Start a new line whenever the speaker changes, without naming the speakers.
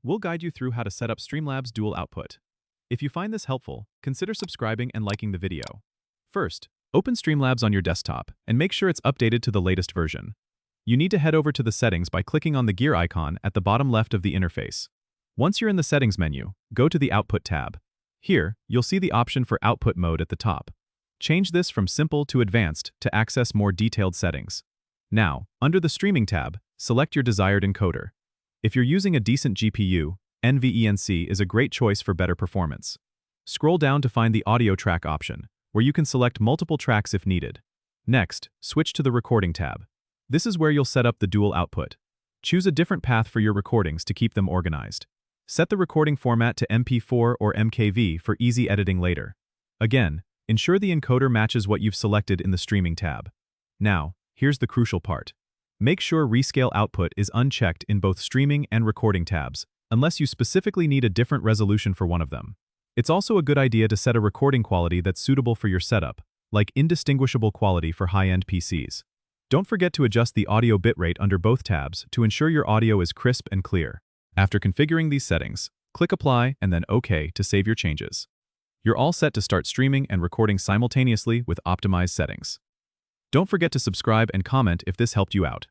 We'll guide you through how to set up Streamlabs dual output. If you find this helpful, consider subscribing and liking the video. First, open Streamlabs on your desktop and make sure it's updated to the latest version. You need to head over to the settings by clicking on the gear icon at the bottom left of the interface. Once you're in the settings menu, go to the Output tab. Here, you'll see the option for output mode at the top. Change this from Simple to Advanced to access more detailed settings. Now, under the Streaming tab, select your desired encoder. If you're using a decent GPU, NVENC is a great choice for better performance. Scroll down to find the Audio Track option, where you can select multiple tracks if needed. Next, switch to the Recording tab. This is where you'll set up the dual output. Choose a different path for your recordings to keep them organized. Set the recording format to MP4 or MKV for easy editing later. Again, ensure the encoder matches what you've selected in the Streaming tab. Now, here's the crucial part. Make sure Rescale Output is unchecked in both Streaming and Recording tabs, unless you specifically need a different resolution for one of them. It's also a good idea to set a recording quality that's suitable for your setup, like indistinguishable quality for high-end PCs. Don't forget to adjust the audio bitrate under both tabs to ensure your audio is crisp and clear. After configuring these settings, click Apply and then OK to save your changes. You're all set to start streaming and recording simultaneously with optimized settings. Don't forget to subscribe and comment if this helped you out.